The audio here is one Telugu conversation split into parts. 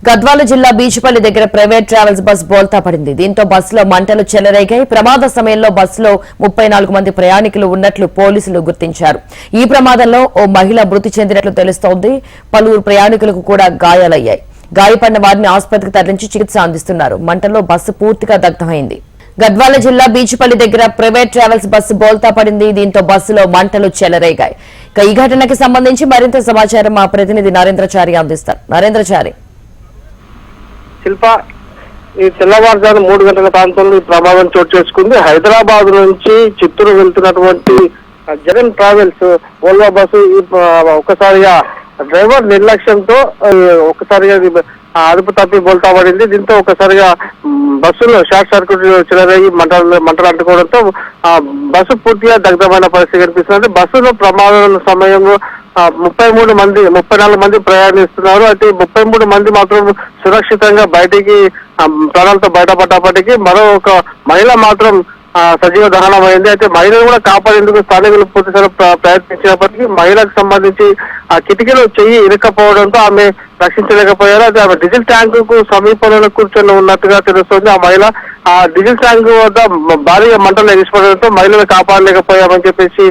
గద్వాల జిల్లా బీచ్పల్లి దగ్గర ప్రైవేట్ ట్రావెల్స్ బస్ బోల్తా పడింది. దీంతో బస్సులో మంటలు చెలరేగాయి. ప్రమాద సమయంలో బస్సులో 34 మంది ప్రయాణికులు ఉన్నట్లు పోలీసులు గుర్తించారు. ఈ ప్రమాదంలో ఓ మహిళ మృతి చెందినట్లు తెలుస్తోంది. పలువురు ప్రయాణికులకు కూడా గాయాలయ్యాయి. గాయపడిన వారిని ఆసుపత్రికి తరలించి చికిత్స అందిస్తున్నారు. మంటల్లో బస్సు పూర్తిగా దగ్ధమైంది. గద్వాల జిల్లా బీచ్పల్లి దగ్గర ప్రైవేట్ ట్రావెల్స్ బస్సు బోల్తా పడింది. దీంతో బస్సులో మంటలు చెలరేగాయి. ఈ ఘటనకి సంబంధించి మరింత సమాచారం మా ప్రతినిధి నరేంద్రచారి అందిస్తారు. నరేంద్రచారి, శిల్ప, ఈ తెల్లవారుజాము 3 గంటల ప్రాంతంలో ఈ ప్రమాదం చోటు చేసుకుంది. హైదరాబాద్ నుంచి చిత్తూరు వెళ్తున్నటువంటి జగన్ ట్రావెల్స్ ఓల్వో బస్సు ఒక్కసారిగా డ్రైవర్ నిర్లక్ష్యంతో ఒక్కసారిగా అదుపు తప్పి బోల్తా పడింది. దీంతో ఒకసారిగా బస్సులో షార్ట్ సర్క్యూట్ చెలరేగి మంటలు అంటుకోవడంతో బస్సు పూర్తిగా దగ్ధమైన పరిస్థితి కనిపిస్తుంది. బస్సులో ప్రమాదం సమయంలో 34 మంది ప్రయాణిస్తున్నారు. అయితే 33 మంది మాత్రం సురక్షితంగా బయటికి ప్రాణాలతో బయటపడ్డప్పటికీ మరో ఒక మహిళ మాత్రం సజీవ దహనమైంది. అయితే మహిళను కూడా కాపాడేందుకు స్థానికులు పూర్తిసారి ప్రయత్నించినప్పటికీ మహిళకు సంబంధించి ఆ కిటికీలో చెయ్యి ఇరుక్కపోవడంతో ఆమె రక్షించలేకపోయారు. అయితే ఆమె డీజిల్ ట్యాంకు సమీపంలో కూర్చొని ఉన్నట్టుగా తెలుస్తోంది. ఆ మహిళ ఆ డీజిల్ ట్యాంకు వద్ద భారీగా మంటలు ఎగిసిపడడంతో మహిళను కాపాడలేకపోయామని చెప్పేసి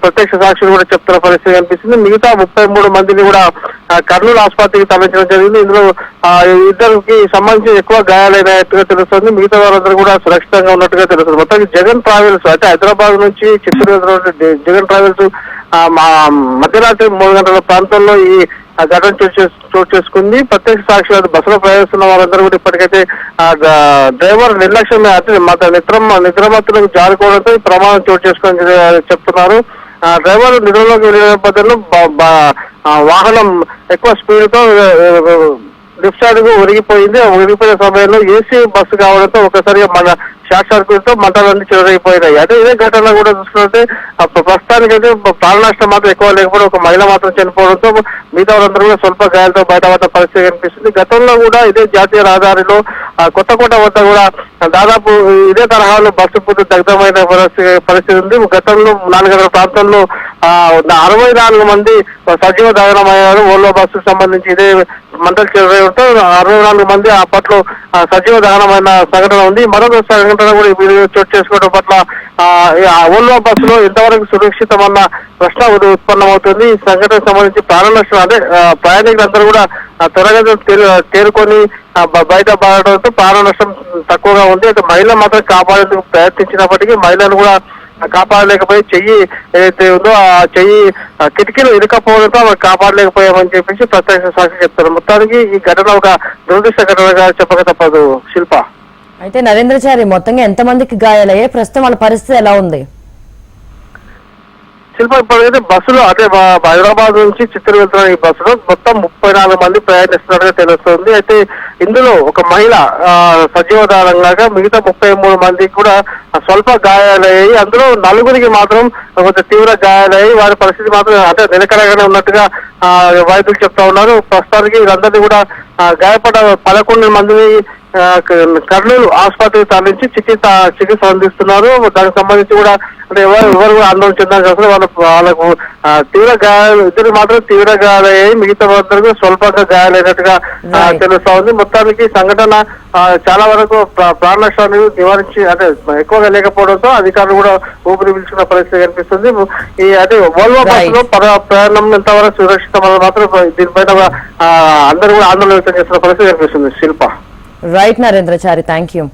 ప్రత్యక్ష సాక్షులు కూడా చెప్తున్న పరిస్థితి కనిపిస్తుంది. మిగతా 33 మందిని కూడా కర్నూలు ఆసుపత్రికి తరలించడం జరిగింది. ఇందులో ఇద్దరికి సంబంధించి ఎక్కువ గాయాలైనట్టుగా తెలుస్తుంది. మిగతా వారందరూ కూడా సురక్షితంగా ఉన్నట్టుగా తెలుస్తుంది. మొత్తానికి జగన్ ట్రావెల్స్ అయితే హైదరాబాద్ నుంచి చిత్తూరు జగన్ ట్రావెల్స్ మధ్యరాత్రి 3 గంటల ప్రాంతంలో ఈ ఘటన చోటు చేసుకుంది. ప్రత్యక్ష సాక్షులు బస్సులో ప్రయాణిస్తున్న వారందరూ కూడా ఇప్పటికైతే డ్రైవర్ నిర్లక్ష్యం నిద్రమత్తులకు జారుకోవడంతో ఈ ప్రమాదం చోటు చేసుకుని చెప్తున్నారు. డ్రైవర్ నిద్రలోకి వెళ్ళిన నేపథ్యంలో వాహనం ఎక్కువ స్పీడ్ తో లెఫ్ట్ సైడ్ కు ఒరిగిపోయింది. ఒరిగిపోయిన సమయంలో ఏసీ బస్సు కావడంతో ఒకసారిగా మన షార్ట్ సర్క్యూట్ తో మంటలన్నీ చెలరైపోయినాయి. అదే ఇదే ఘటన కూడా చూసుకుంటే ప్రస్తుతానికైతే ప్రాణ నష్టం మాత్రం ఎక్కువ లేకపోవడం, ఒక మహిళ మాత్రం చనిపోవడంతో మిగతా వాళ్ళందరూ కూడా స్వల్ప గాయాలతో బయటపడ్డ పరిస్థితి కనిపిస్తుంది. గతంలో కూడా ఇదే జాతీయ రహదారిలో కొత్తకోట వద్ద కూడా దాదాపు ఇదే తరహాలో బస్సు పూర్తి దగ్ధమైన పరిస్థితి ఉంది. గతంలో 4 గంటల ప్రాంతంలో 64 మంది సజీవ దహనమయ్యారు. ఓల్వో బస్సుకు సంబంధించి ఇదే మంటలు చెలరేయడంతో 64 మంది అప్పట్లో సజీవ దహనమైన సంఘటన ఉంది. మరొక సంఘటన కూడా చోటు చేసుకోవడం పట్ల ఓల్వో బస్సులో ఎంతవరకు సురక్షితమన్న ప్రశ్న ఉత్పన్నమవుతుంది. ఈ సంఘటనకు సంబంధించి ప్రాణ నష్టం అంటే ప్రయాణికులందరూ కూడా త్వరగా తేరుకొని బయటపడడంతో ప్రాణ నష్టం తక్కువగా ఉంది. అయితే మహిళ మాత్రం కాపాడేందుకు ప్రయత్నించినప్పటికీ మహిళను కూడా కాపాడలేకపోయి చెయ్యి ఏదైతే ఉందో ఆ చెయ్యి కిటికీలు ఇరుకపోవడంతో ఆమె కాపాడలేకపోయామని చెప్పేసి ప్రత్యక్ష సాక్షి చెప్తారు. మొత్తానికి ఈ ఘటన ఒక దురదృష్ట ఘటనగా చెప్పక తప్పదు. శిల్ప, అయితే నరేంద్రచారి, మొత్తంగా ఎంతమందికి గాయాలయ్యాయి? ప్రస్తుతం వాళ్ళ పరిస్థితి ఎలా ఉంది? శిల్ప, ఇప్పటికైతే బస్సులో అదే హైదరాబాద్ నుంచి చిత్తూరు వెళ్తున్న ఈ బస్సులో మొత్తం 34 మంది ప్రయాణిస్తున్నట్టుగా తెలుస్తుంది. అయితే ఇందులో ఒక మహిళ సజీవదారంగా మిగతా 33 మందికి కూడా స్వల్ప గాయాలయ్యాయి. అందులో 4గురికి మాత్రం కొంచెం తీవ్ర గాయాలయ్యాయి. వారి పరిస్థితి మాత్రం అంటే నిలకడగానే ఉన్నట్టుగా వైద్యులు చెప్తా ఉన్నారు. ప్రస్తుతానికి వీరందరినీ కూడా గాయపడ్డ 11 మందిని కర్నూలు ఆసుపత్రికి తరలించి చికిత్స అందిస్తున్నారు. దానికి సంబంధించి కూడా అంటే ఎవరు కూడా ఆందోళన చెందాల్సి వస్తుంది. వాళ్ళకు తీవ్ర గాయాలు, ఇద్దరు మాత్రం తీవ్ర గాయాలయ్యాయి. మిగతా వాళ్ళందరూ స్వల్పంగా గాయాలైనట్టుగా తెలుస్తా ఉంది. మొత్తానికి సంఘటన చాలా వరకు ప్రాణ నష్టాన్ని నివారించి అంటే ఎక్కువగా లేకపోవడంతో అధికారులు కూడా ఊపిరి పీల్చుకున్న పరిస్థితి కనిపిస్తుంది. ఈ అదే ఓల్వో బస్సులో ప్రయాణం ఎంతవరకు సురక్షితం మాత్రం దీనిపైన అందరూ కూడా ఆందోళన వ్యక్తం చేస్తున్న పరిస్థితి కనిపిస్తుంది. శిల్ప, రైట్ నరేంద్రచారి, థ్యాంక్ యూ.